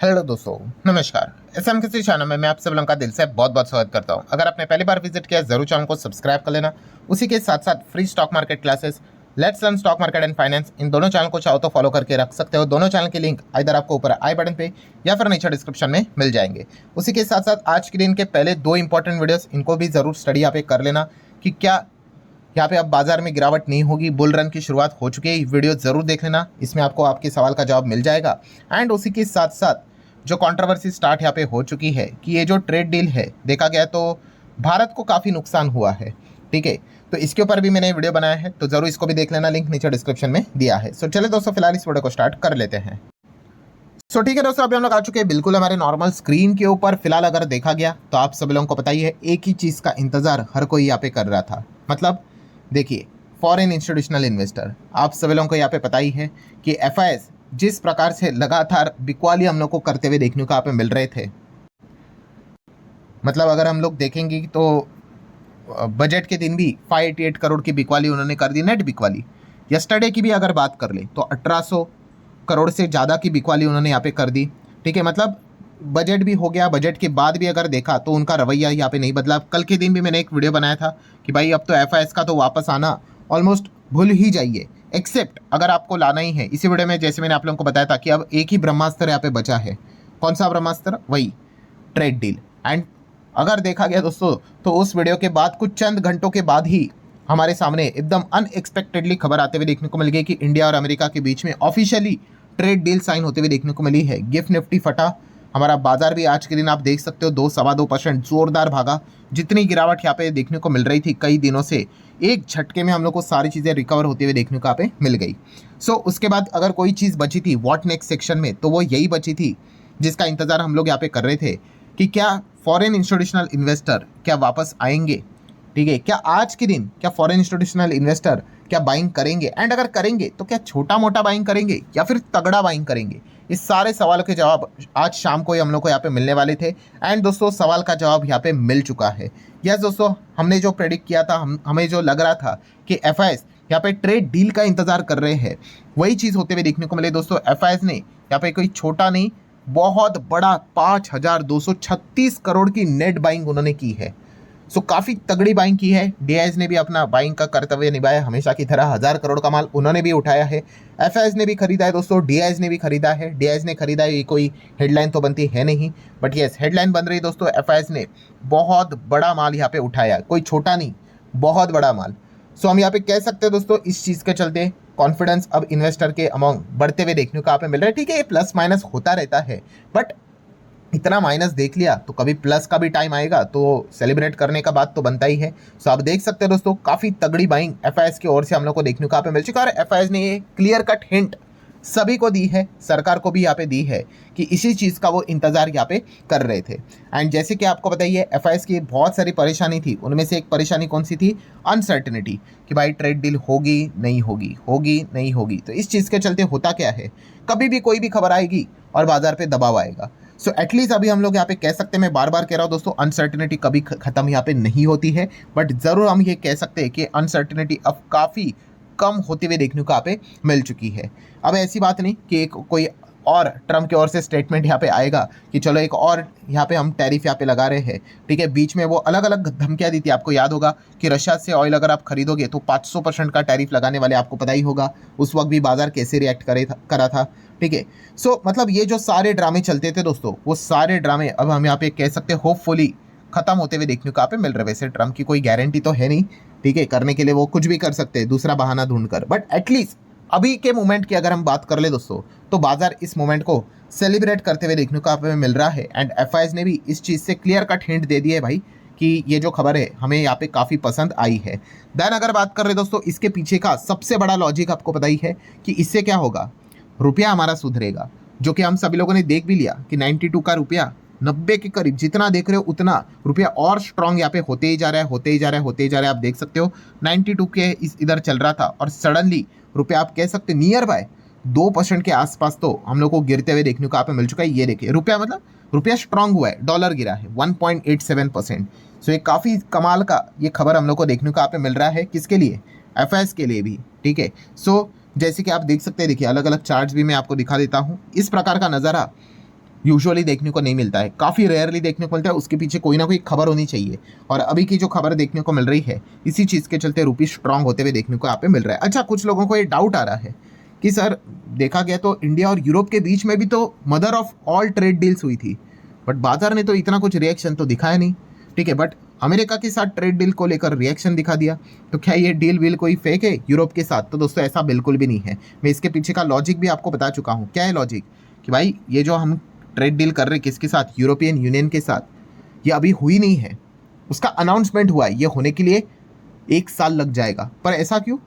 Hello दोस्तों, नमस्कार। SM किसी चैनल में मैं आप सब लोगों का दिल से बहुत बहुत स्वागत करता हूं। अगर आपने पहली बार विजिट किया जरूर चैनल को सब्सक्राइब कर लेना। उसी के साथ साथ free stock market classes, let's learn stock market and finance, इन दोनों चैनल को चाहो तो फॉलो करके रख सकते हो। दोनों चैनल के लिंक इधर आपको ऊपर आई बटन पे या फिर नीचे डिस्क्रिप्शन में मिल जाएंगे। उसी के साथ साथ आज के दिन के पहले दो इंपॉर्टेंट वीडियोस, इनको भी जरूर स्टडी यहाँ पे कर लेना कि क्या यहाँ पे अब बाजार में गिरावट नहीं होगी, बुल रन की शुरुआत हो चुकी है। वीडियो जरूर देख लेना, इसमें आपको आपके सवाल का जवाब मिल जाएगा। एंड उसी के साथ साथ जो कंट्रोवर्सी स्टार्ट यहाँ पे हो चुकी है कि ये जो ट्रेड डील है, देखा गया तो भारत को काफ़ी नुकसान हुआ है, ठीक है। तो इसके ऊपर भी मैंने वीडियो बनाया है, तो जरूर इसको भी देख लेना, लिंक नीचे डिस्क्रिप्शन में दिया है। सो चले दोस्तों, फिलहाल इस वीडियो को स्टार्ट कर लेते हैं। सो ठीक है दोस्तों, अभी हम लोग आ चुके हैं बिल्कुल हमारे नॉर्मल स्क्रीन के ऊपर। फिलहाल अगर देखा गया तो आप सब लोगों को पता ही है, एक ही चीज़ का इंतजार हर कोई यहाँ पे कर रहा था। मतलब देखिए, फॉरेन इंस्टीट्यूशनल इन्वेस्टर, आप सभी लोगों को यहाँ पे पता ही है कि एफआईएस जिस प्रकार से लगातार बिकवाली हम लोग को करते हुए देखने को यहाँ पे मिल रहे थे। मतलब अगर हम लोग देखेंगे तो बजट के दिन भी 588 करोड़ की बिकवाली उन्होंने कर दी, नेट बिकवाली। यस्टरडे की भी अगर बात कर ले तो 1800 करोड़ से ज़्यादा की बिकवाली उन्होंने यहाँ पे कर दी, ठीक है। मतलब बजट भी हो गया, बजट के बाद भी अगर देखा तो उनका रवैया यहाँ पे नहीं बदला। कल के दिन भी मैंने एक वीडियो बनाया था कि भाई अब तो एफआईएस का तो वापस आना ऑलमोस्ट भूल ही जाइए, एक्सेप्ट अगर आपको लाना ही है। इसी वीडियो में जैसे मैंने आप लोगों को बताया था कि अब एक ही ब्रह्मास्त्र यहाँ पे बचा है। कौन सा ब्रह्मास्त्र? वही ट्रेड डील। एंड अगर देखा गया दोस्तों तो उस वीडियो के बाद कुछ चंद घंटों के बाद ही हमारे सामने एकदम अनएक्सपेक्टेडली खबर आते हुए देखने को मिल गई कि इंडिया और अमेरिका के बीच में ऑफिशियली ट्रेड डील साइन होते हुए देखने को मिली है। गिफ्ट निफ्टी फटा, हमारा बाजार भी आज के दिन आप देख सकते हो 2-2.25% जोरदार भागा। जितनी गिरावट यहाँ पे देखने को मिल रही थी कई दिनों से, एक झटके में हम लोग को सारी चीज़ें रिकवर होते हुए देखने को यहाँ पे मिल गई। सो उसके बाद अगर कोई चीज़ बची थी व्हाट नेक्स्ट सेक्शन में, तो वो यही बची थी जिसका इंतजार हम लोग यहाँ पे कर रहे थे कि क्या फॉरेन इंस्टीट्यूशनल इन्वेस्टर क्या वापस आएंगे, ठीक है। क्या आज के दिन क्या फॉरेन इंस्टीट्यूशनल इन्वेस्टर क्या बाइंग करेंगे, एंड अगर करेंगे तो क्या छोटा मोटा बाइंग करेंगे या फिर तगड़ा बाइंग करेंगे? इस सारे सवालों के जवाब आज शाम को ही हम लोग को यहाँ पे मिलने वाले थे। एंड दोस्तों सवाल का जवाब यहाँ पे मिल चुका है। यस दोस्तों, हमने जो प्रेडिक्ट किया था, हमें जो लग रहा था कि एफआईएस यहाँ पे ट्रेड डील का इंतजार कर रहे हैं, वही चीज़ होते हुए देखने को मिले। दोस्तों एफआईएस ने यहाँ पे कोई छोटा नहीं, बहुत बड़ा 5236 करोड़ की नेट बाइंग उन्होंने की है। सो काफ़ी तगड़ी बाइंग की है। डीआईएस ने भी अपना बाइंग का कर्तव्य निभाया, हमेशा की तरह 1000 करोड़ का माल उन्होंने भी उठाया है। एफआईएस ने भी खरीदा है दोस्तों, डीआईएस ने भी खरीदा है। डीआईएस ने खरीदा है, ये कोई हेडलाइन तो बनती है नहीं, बट यस हेडलाइन बन रही है दोस्तों। एफआईएस ने बहुत बड़ा माल यहाँ पे उठाया, कोई छोटा नहीं, बहुत बड़ा माल। सो हम यहाँ पे कह सकते हैं दोस्तों, इस चीज़ के चलते कॉन्फिडेंस अब इन्वेस्टर के अमाउंट बढ़ते हुए देखने को यहाँ पे मिल रहा है। ठीक है, ये प्लस माइनस होता रहता है, बट इतना माइनस देख लिया तो कभी प्लस का भी टाइम आएगा तो सेलिब्रेट करने का बात तो बनता ही है। सो आप देख सकते हैं दोस्तों, काफ़ी तगड़ी बाइंग एफआईएस की ओर से हम लोग को देखने को यहाँ पे मिल चुका है। एफआईएस ने ये क्लियर कट हिंट सभी को दी है, सरकार को भी यहाँ पे दी है कि इसी चीज़ का वो इंतजार यहाँ पे कर रहे थे। एंड जैसे कि आपको बताइए, एफआईएस की बहुत सारी परेशानी थी, उनमें से एक परेशानी कौन सी थी? अनसर्टेनिटी, कि भाई ट्रेड डील होगी नहीं होगी, होगी नहीं होगी। तो इस चीज़ के चलते होता क्या है, कभी भी कोई भी खबर आएगी और बाजार पे दबाव आएगा। सो एटलीस्ट अभी हम लोग यहाँ पे कह सकते हैं, मैं बार बार कह रहा हूँ दोस्तों, अनसर्टेनिटी कभी खत्म यहाँ पे नहीं होती है, बट ज़रूर हम ये कह सकते हैं कि अनसर्टेनिटी अब काफ़ी कम होते हुए देखने को यहाँ पे मिल चुकी है। अब ऐसी बात नहीं कि एक कोई और ट्रम्प की ओर से स्टेटमेंट यहाँ पे आएगा कि चलो एक और यहाँ पे हम टैरिफ यहाँ पे लगा रहे हैं, ठीक है। बीच में वो अलग अलग धमकियाँ दी थी, आपको याद होगा कि रशिया से ऑयल अगर आप खरीदोगे तो 500% का टैरिफ लगाने वाले, आपको पता ही होगा उस वक्त भी बाजार कैसे रिएक्ट करा था, ठीक है। सो मतलब ये जो सारे ड्रामे चलते थे दोस्तों, वो सारे ड्रामे अब हम यहाँ पे कह सकते हैं होपफुली खत्म होते हुए देखने को यहाँ पे मिल रहे। वैसे ट्रम्प की कोई गारंटी तो है नहीं, ठीक है, करने के लिए वो कुछ भी कर सकते हैं दूसरा बहाना ढूंढकर, बट एटलीस्ट अभी के मोमेंट की अगर हम बात कर ले दोस्तों, तो बाजार इस मोमेंट को सेलिब्रेट करते हुए देखने को यहाँ पे मिल रहा है। एंड एफआईएस ने भी इस चीज़ से क्लियर कट हिंट दे दी है भाई कि ये जो खबर है हमें यहाँ पे काफ़ी पसंद आई है। देन अगर बात कर रहे दोस्तों, इसके पीछे का सबसे बड़ा लॉजिक आपको पता ही है कि इससे क्या होगा, रुपया हमारा सुधरेगा, जो कि हम सभी लोगों ने देख भी लिया कि 92 का रुपया 90 के करीब जितना देख रहे हो उतना रुपया और स्ट्रांग यहाँ पे होते ही जा रहा है, होते ही जा रहा है, होते ही जा रहा है। आप देख सकते हो 92 के इधर चल रहा था और सडनली रुपया आप कह सकते नियर बाय 2% के आसपास तो हम लोग को गिरते हुए देखने को यहाँ पे मिल चुका है। ये देखिए रुपया, मतलब रुपया स्ट्रांग हुआ है, डॉलर गिरा है 1.87%। सो ये काफ़ी कमाल का ये खबर हम लोग को देखने को यहाँ पे मिल रहा है। किसके लिए? एफआईएस के लिए भी, ठीक है। सो जैसे कि आप देख सकते हैं, देखिए अलग अलग चार्ट्स भी मैं आपको दिखा देता हूँ। इस प्रकार का नज़ारा यूजुअली देखने को नहीं मिलता है, काफ़ी रेयरली देखने को मिलता है। उसके पीछे कोई ना कोई खबर होनी चाहिए, और अभी की जो खबर देखने को मिल रही है इसी चीज़ के चलते रुपी स्ट्रांग होते हुए देखने को यहाँ पे मिल रहा है। अच्छा, कुछ लोगों को ये डाउट आ रहा है कि सर देखा गया तो इंडिया और यूरोप के बीच में भी तो mother of all trade deals हुई थी, बट बाजार ने तो इतना कुछ रिएक्शन तो दिखाया नहीं। ठीक है, बट अमेरिका के साथ ट्रेड डील को लेकर रिएक्शन दिखा दिया। तो क्या ये डील विल कोई फेक है यूरोप के साथ? तो दोस्तों ऐसा बिल्कुल भी नहीं है। मैं इसके पीछे का लॉजिक भी आपको बता चुका हूँ। क्या है लॉजिक? कि भाई ये जो हम ट्रेड डील कर रहे हैं किसके साथ? यूरोपियन यूनियन के साथ। ये अभी हुई नहीं है, उसका अनाउंसमेंट हुआ है, ये होने के लिए 1 साल लग जाएगा। पर ऐसा क्यों?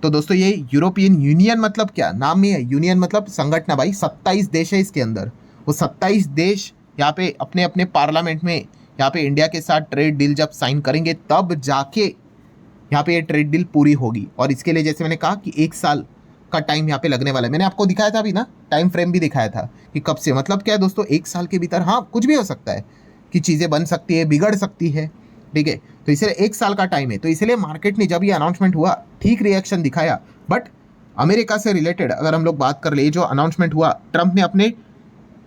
तो दोस्तों ये यूरोपियन यूनियन मतलब क्या? नाम में है यूनियन मतलब संगठन भाई। 27 देश है इसके अंदर। वो 27 देश यहाँ पे अपने अपने पार्लियामेंट में यहाँ पे इंडिया के साथ ट्रेड डील जब साइन करेंगे तब जाके यहाँ पे ये ट्रेड डील पूरी होगी। और इसके लिए जैसे मैंने कहा कि 1 साल का टाइम यहाँ पे लगने वाला है। मैंने आपको दिखाया था अभी ना, टाइम फ्रेम भी दिखाया था कि कब से, मतलब क्या है दोस्तों, 1 साल के भीतर हाँ कुछ भी हो सकता है कि चीज़ें बन सकती है, बिगड़ सकती है। ठीक है, तो इसलिए 1 साल का टाइम है। तो इसलिए मार्केट ने जब ये अनाउंसमेंट हुआ ठीक रिएक्शन दिखाया। बट अमेरिका से रिलेटेड अगर हम लोग बात कर ले, जो अनाउंसमेंट हुआ, ट्रंप ने अपने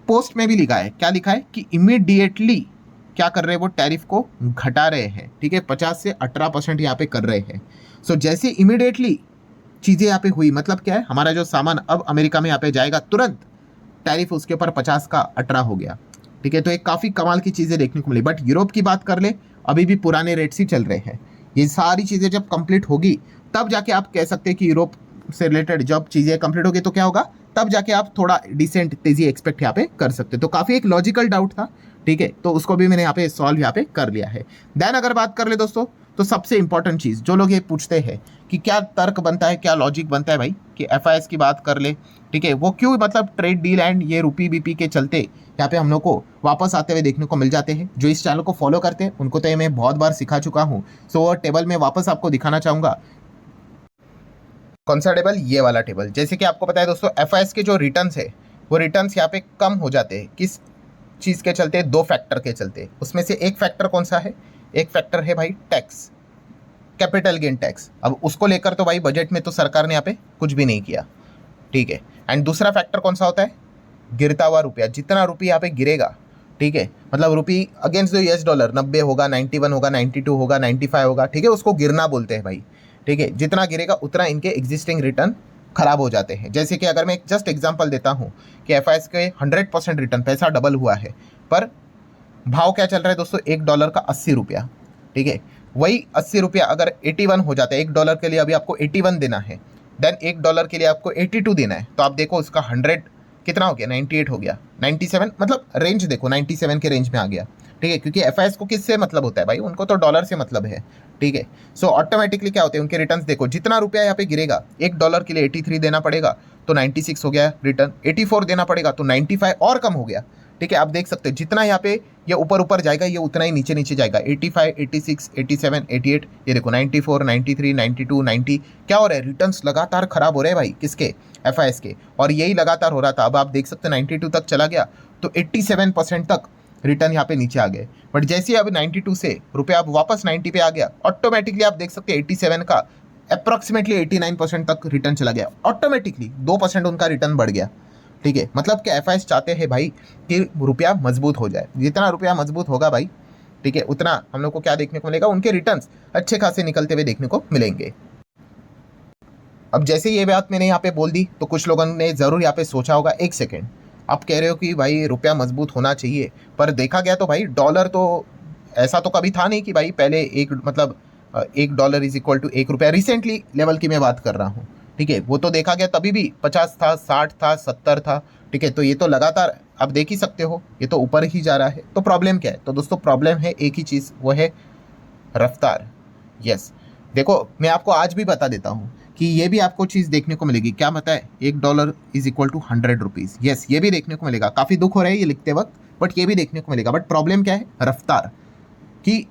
पोस्ट में भी लिखा है। क्या लिखा है? कि इमीडिएटली क्या कर रहे हैं वो, टैरिफ को घटा रहे हैं। ठीक है, 50 से 18% यहाँ पे कर रहे हैं। सो जैसे इमीडिएटली चीज़ें यहाँ पे हुई, मतलब क्या है, हमारा जो सामान अब अमेरिका में यहाँ पे जाएगा, तुरंत टैरिफ उसके ऊपर 50 का 18 हो गया। ठीक है, तो एक काफ़ी कमाल की चीज़ें देखने को मिली। बट यूरोप की बात कर ले, अभी भी पुराने रेट्स ही चल रहे हैं। ये सारी चीज़ें जब कंप्लीट होगी तब जाके आप कह सकते हैं कि यूरोप से रिलेटेड जब चीज़ें कंप्लीट होगी तो क्या होगा, तब जाके आप थोड़ा डिसेंट तेजी एक्सपेक्ट यहाँ पे कर सकते हो। तो काफ़ी एक लॉजिकल डाउट था। ठीक है, तो उसको भी मैंने यहाँ पे सॉल्व यहाँ पे कर लिया है। देन अगर बात कर ले दोस्तों, तो सबसे इंपॉर्टेंट चीज़ जो लोग ये पूछते हैं कि क्या तर्क बनता है, क्या लॉजिक बनता है भाई, कि एफआईएस की बात कर ले। ठीक है, वो क्यों, मतलब ट्रेड डील एंड ये रुपी बीपी के चलते यहाँ पे हम लोग को वापस आते हुए देखने को मिल जाते हैं। जो इस चैनल को फॉलो करते हैं उनको तो ये मैं बहुत बार सिखा चुका हूँ। सो वो टेबल में वापस आपको दिखाना चाहूँगा। कौन सा टेबल? ये वाला टेबल। जैसे कि आपको पता है दोस्तों, एफआईएस के जो रिटर्न्स है वो रिटर्न्स यहाँ पे कम हो जाते हैं। किस चीज़ के चलते? 2 फैक्टर के चलते। उसमें से एक फैक्टर कौन सा है? एक फैक्टर है भाई टैक्स, कैपिटल गेन टैक्स। अब उसको लेकर तो भाई बजट में तो सरकार ने यहाँ पे कुछ भी नहीं किया। ठीक है, एंड दूसरा फैक्टर कौन सा होता है? गिरता हुआ रुपया। जितना रुपया यहाँ पे गिरेगा, ठीक है, मतलब रुपी अगेंस्ट द यूएस डॉलर 90 होगा, 91 होगा, 92 होगा, 95 होगा। ठीक है, उसको गिरना बोलते हैं भाई। ठीक है, जितना गिरेगा उतना इनके एग्जिस्टिंग रिटर्न खराब हो जाते हैं। जैसे कि अगर मैं एक जस्ट एग्जांपल देता हूँ कि एफआईएस के 100% रिटर्न, पैसा डबल हुआ है, पर भाव क्या चल रहा है दोस्तों? $1 का 80 रुपया। ठीक है, वही 80 रुपया अगर 81 हो जाता है, $1 के लिए अभी आपको 81 देना है, देन $1 के लिए आपको 82 देना है, तो आप देखो उसका 100 कितना हो गया? 98 हो गया, 97, मतलब रेंज देखो 97 के रेंज में आ गया। ठीक है, क्योंकि एफआईएस को किससे मतलब होता है भाई? उनको तो डॉलर से मतलब है। ठीक है, सो ऑटोमेटिकली क्या होते हैं उनके रिटर्न्स देखो, जितना रुपया यहाँ पे गिरेगा, $1 के लिए 83 देना पड़ेगा तो 96 हो गया रिटर्न, 84 देना पड़ेगा तो 95 और कम हो गया। ठीक है, आप देख सकते हैं जितना यहाँ पे ये ऊपर ऊपर जाएगा ये उतना ही नीचे नीचे जाएगा। 85, 86, 87, 88, ये देखो 94, 93, 92, 90। क्या हो रहा है? रिटर्न्स लगातार खराब हो रहे हैं भाई, किसके? एफआईएस के। और यही लगातार हो रहा था। अब आप देख सकते हैं 92 तक चला गया तो 87% तक रिटर्न यहाँ पे नीचे आ गए। बट जैसे ही अब 92 से रुपया अब वापस 90 पे आ गया, ऑटोमेटिकली आप देख सकते हैं 87 का अप्रॉक्सीमेटली 89% तक रिटर्न चला गया। ऑटोमेटिकली 2% उनका रिटर्न बढ़ गया। ठीक है, मतलब कि एफआईएस चाहते हैं भाई कि रुपया मजबूत हो जाए। जितना रुपया मजबूत होगा भाई, ठीक है, उतना हम लोग को क्या देखने को मिलेगा? उनके रिटर्न्स अच्छे खासे निकलते हुए देखने को मिलेंगे। अब जैसे ये बात मैंने यहाँ पे बोल दी तो कुछ लोगों ने ज़रूर यहाँ पे सोचा होगा, एक सेकेंड, आप कह रहे हो कि भाई रुपया मजबूत होना चाहिए, पर देखा गया तो भाई डॉलर तो ऐसा तो कभी था नहीं कि भाई पहले एक, मतलब $1 is equal to ₹1। Recently level की मैं बात कर रहा हूँ। ठीक है, वो तो देखा गया तभी भी 50 था, 60 था, 70 था। ठीक है, तो ये तो लगातार आप देख ही सकते हो ये तो ऊपर ही जा रहा है। तो प्रॉब्लम क्या है? तो दोस्तों प्रॉब्लम है एक ही चीज़, वो है रफ्तार। यस, देखो मैं आपको आज भी बता देता हूँ कि ये भी आपको चीज़ देखने को मिलेगी। क्या पता है? $1 is equal to 100 rupees. Yes, ये भी देखने को मिलेगा। काफ़ी दुख हो रहा है ये लिखते वक्त, बट ये भी देखने को मिलेगा। बट प्रॉब्लम क्या है? रफ्तार, कि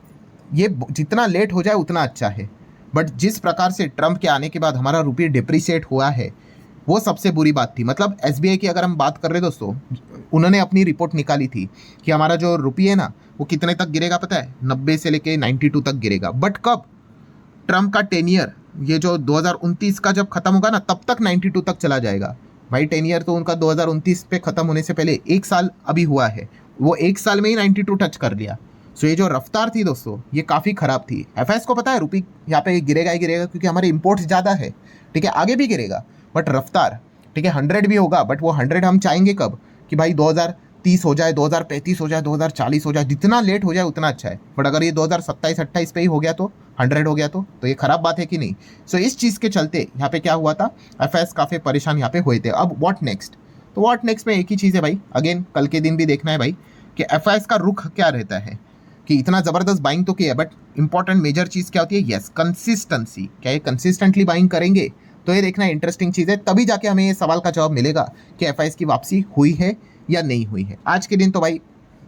ये जितना लेट हो जाए उतना अच्छा है। बट जिस प्रकार से ट्रंप के आने के बाद हमारा रुपये डिप्रिसिएट हुआ है, वो सबसे बुरी बात थी। मतलब एसबीआई की अगर हम बात कर रहे दोस्तों, उन्होंने अपनी रिपोर्ट निकाली थी कि हमारा जो रुपये है ना वो कितने तक गिरेगा पता है? 90 से लेके 92 तक गिरेगा। बट कब? ट्रंप का 10 ईयर, ये जो 2029 का जब खत्म होगा ना, तब तक 92 तक चला जाएगा। भाई 10 ईयर तो उनका 2029 पे खत्म होने से पहले 1 साल अभी हुआ है, वो 1 साल में ही 92 टच कर लिया। सो ये जो रफ्तार थी दोस्तों, ये काफ़ी ख़राब थी। एफएस को पता है रुपी यहाँ पे गिरेगा ही गिरेगा, क्योंकि हमारे इंपोर्ट्स ज़्यादा है, ठीक है, आगे भी गिरेगा, बट रफ्तार, ठीक है, 100 भी होगा, बट वो 100 हम चाहेंगे कब, कि भाई 2030 हो जाए, 2035 हो जाए, 2040 हो जाए, जितना लेट हो जाए उतना अच्छा है। बट अगर ये 2027-28 पे ही हो गया तो 100 हो गया तो ये खराब बात है कि नहीं। सो इस चीज़ के चलते यहाँ पे क्या हुआ था, एफएस काफ़ी परेशान यहाँ पे हुए थे। अब व्हाट नेक्स्ट, तो व्हाट नेक्स्ट में एक ही चीज़ है भाई, अगेन कल के दिन भी देखना है भाई कि एफआईएस का रुख क्या रहता है, कि इतना ज़बरदस्त बाइंग तो किया है, बट इंपॉर्टेंट मेजर चीज़ क्या होती है, यस कंसिस्टेंसी, क्या ये कंसिस्टेंटली बाइंग करेंगे, तो ये देखना इंटरेस्टिंग चीज़ है, तभी जाके हमें ये सवाल का जवाब मिलेगा कि एफआईएस की वापसी हुई है या नहीं हुई है। आज के दिन तो भाई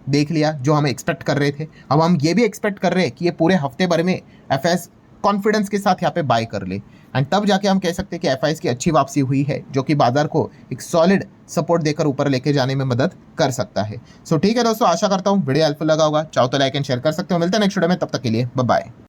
देख लिया जो हम एक्सपेक्ट कर रहे थे, अब हम ये भी एक्सपेक्ट कर रहे हैं कि ये पूरे हफ्ते भर में एफआईएस कॉन्फिडेंस के साथ यहाँ पे बाय कर ले, एंड तब जाके हम कह सकते हैं कि एफआईएस की अच्छी वापसी हुई है, जो कि बाजार को एक सॉलिड सपोर्ट देकर ऊपर लेके जाने में मदद कर सकता है। सो ठीक है दोस्तों, आशा करता हूँ वीडियो हेल्पफुल लगा होगा, चाहो तो लाइक एंड शेयर कर सकते हो। मिलते हैं नेक्स्ट वीडियो में, तब तक के लिए बाय बाय।